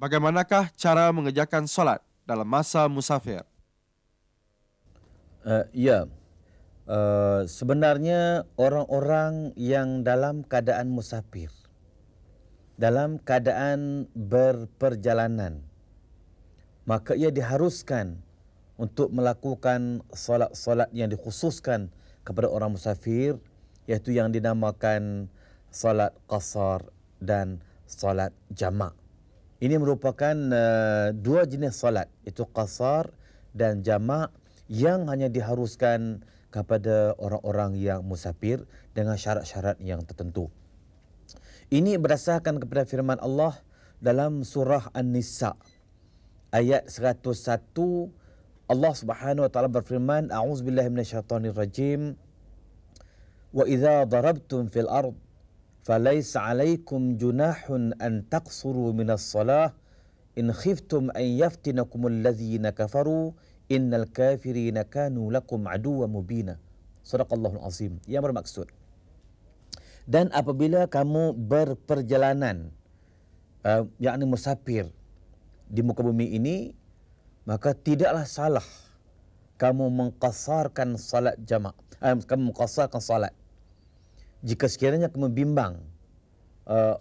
bagaimanakah cara mengerjakan solat dalam masa musafir? Ya, sebenarnya orang-orang yang dalam keadaan musafir, dalam keadaan berperjalanan, maka ia diharuskan untuk melakukan solat-solat yang dikhususkan kepada orang musafir, iaitu yang dinamakan solat qasar dan solat jamak. Ini merupakan dua jenis solat, iaitu qasar dan jamak, yang hanya diharuskan kepada orang-orang yang musafir dengan syarat-syarat yang tertentu. Ini berdasarkan kepada firman Allah dalam surah An-Nisa ayat 101. Allah Subhanahu wa taala berfirman, a'udzubillahi minasyaitonirrajim, wa idza darabtum fil ard falaysa 'alaikum junahun an taqsuru minas shalah in khiftum an yaftinakumul ladzina kafaru innal kafirina kanu lakum aduwwan mubina. Sadaqallahul azim. Yang bermaksud, dan apabila kamu berperjalanan, yakni musafir di muka bumi ini, maka tidaklah salah kamu mengqasarkan salat jamak, kamu mengqasarkan salat. Jika sekiranya kamu bimbang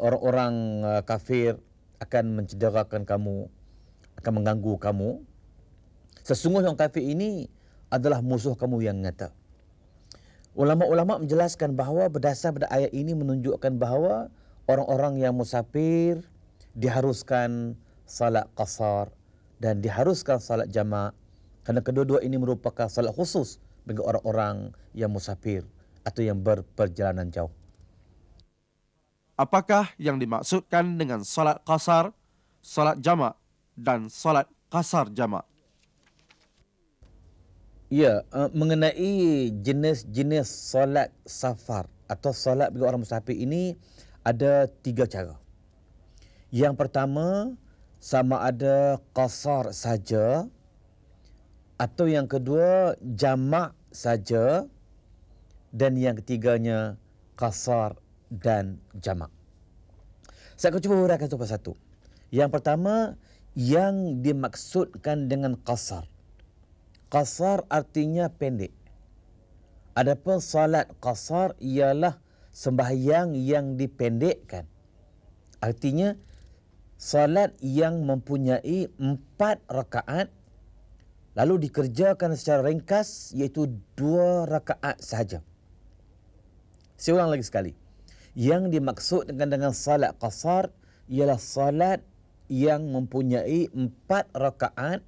orang-orang kafir akan mencederakan kamu, akan mengganggu kamu, sesungguhnya orang kafir ini adalah musuh kamu yang nyata. Ulama-ulama menjelaskan bahawa berdasar pada ayat ini menunjukkan bahawa orang-orang yang musafir diharuskan salat qasar dan diharuskan salat jamak, kerana kedua-dua ini merupakan salat khusus bagi orang-orang yang musafir atau yang berperjalanan jauh. Apakah yang dimaksudkan dengan solat qasar, solat jamak dan solat qasar jamak? Ya, mengenai jenis-jenis solat safar atau solat bagi orang musafir ini ada 3 cara. Yang pertama, sama ada qasar saja, atau yang kedua jamak saja, dan yang ketiganya qasar dan jamak. Saya akan cuba uraikan satu persatu. Yang pertama, yang dimaksudkan dengan qasar. Qasar artinya pendek. Adapun salat qasar ialah sembahyang yang dipendekkan. Artinya salat yang mempunyai 4 rakaat lalu dikerjakan secara ringkas, iaitu 2 rakaat sahaja. Saya ulang lagi sekali. Yang dimaksudkan dengan salat qasar ialah salat yang mempunyai 4 rakaat,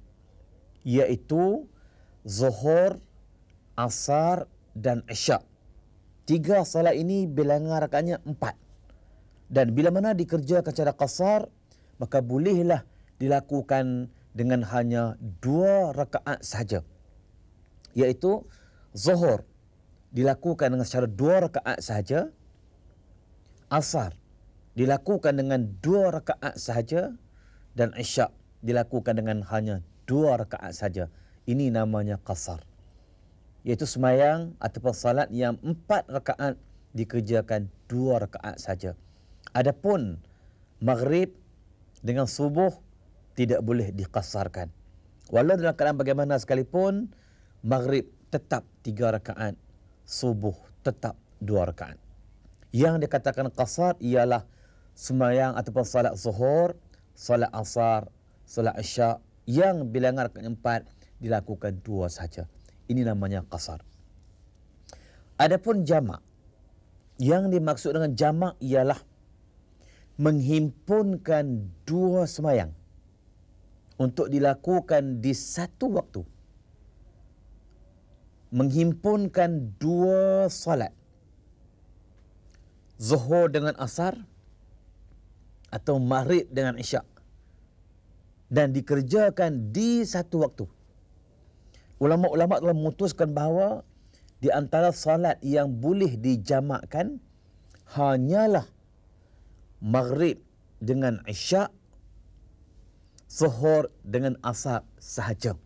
iaitu Zuhur, Asar dan Isyak. 3 salat ini bilangan rakaatnya 4. Dan bila mana dikerjakan secara qasar, maka bolehlah dilakukan dengan hanya 2 rakaat sahaja. Iaitu Zuhur dilakukan dengan secara 2 rakaat sahaja, Asar dilakukan dengan 2 rakaat sahaja, dan Isyak dilakukan dengan hanya 2 rakaat sahaja. Ini namanya qasar, iaitu sembahyang ataupun salat yang 4 rakaat dikerjakan 2 rakaat saja. Adapun maghrib dengan subuh tidak boleh diqasarkan. Walau dalam keadaan bagaimana sekalipun, maghrib tetap 3 rakaat, subuh tetap 2 rakaat. Yang dikatakan qasar ialah sembahyang ataupun salat zuhur, salat asar, salat isyak yang bilangan rakaat 4 dilakukan 2 saja. Ini namanya qasar. Adapun jamak, yang dimaksud dengan jamak ialah menghimpunkan 2 sembahyang untuk dilakukan di satu waktu. Menghimpunkan 2 salat, zuhur dengan asar atau maghrib dengan isyak, dan dikerjakan di satu waktu. Ulama-ulama telah memutuskan bahawa di antara salat yang boleh dijamakkan hanyalah maghrib dengan isyak, zuhur dengan asar sahaja.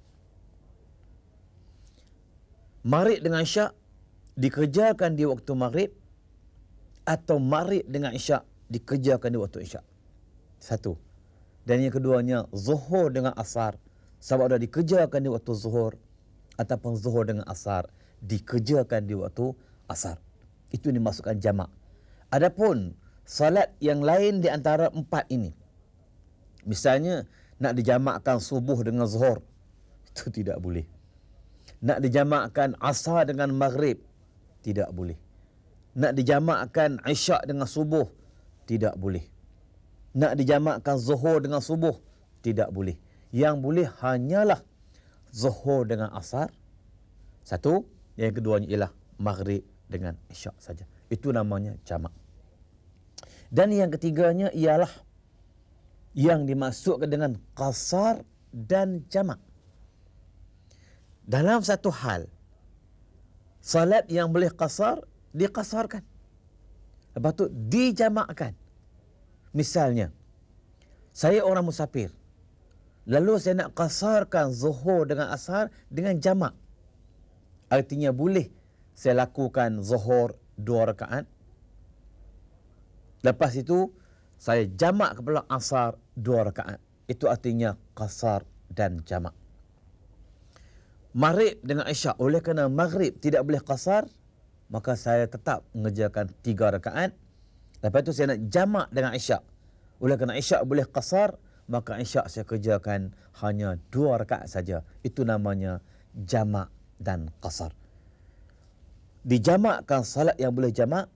Maghrib dengan isyak dikerjakan di waktu maghrib, atau maghrib dengan isyak dikerjakan di waktu isyak. Satu. Dan yang keduanya, zuhur dengan asar. Sama ada dikerjakan di waktu zuhur ataupun zuhur dengan asar dikerjakan di waktu asar. Itu dimasukkan jamak. Adapun salat yang lain di antara empat ini, misalnya nak dijamakkan subuh dengan zuhur, itu tidak boleh. Nak dijamakkan asar dengan maghrib, tidak boleh. Nak dijamakkan isyak dengan subuh, tidak boleh. Nak dijamakkan zuhur dengan subuh, tidak boleh. Yang boleh hanyalah zuhur dengan asar, satu. Yang keduanya ialah maghrib dengan isyak saja. Itu namanya jamak. Dan yang ketiganya ialah yang dimasukkan dengan qasar dan jamak. Dalam satu hal, salat yang boleh qasar, diqasarkan. Lepas tu dijamakkan. Misalnya, saya orang musafir. Lalu saya nak qasarkan zuhur dengan asar dengan jamak. Artinya boleh saya lakukan zuhur 2 rakaat. Lepas itu, saya jamak kepada asar 2 rakaat. Itu artinya qasar dan jamak. Maghrib dengan isyak. Oleh kerana maghrib tidak boleh qasar, maka saya tetap mengerjakan 3 rakaat. Lepas itu saya nak jamak dengan isyak. Oleh kerana isyak boleh qasar, maka isyak saya kerjakan hanya 2 rakaat saja. Itu namanya jamak dan qasar. Dijamakkan salat yang boleh jamak,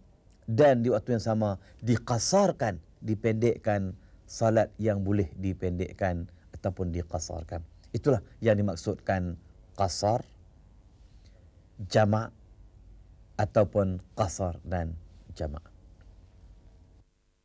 dan di waktu yang sama diqasarkan, dipendekkan salat yang boleh dipendekkan ataupun diqasarkan. Itulah yang dimaksudkan qasar, jamak ataupun qasar dan jamak.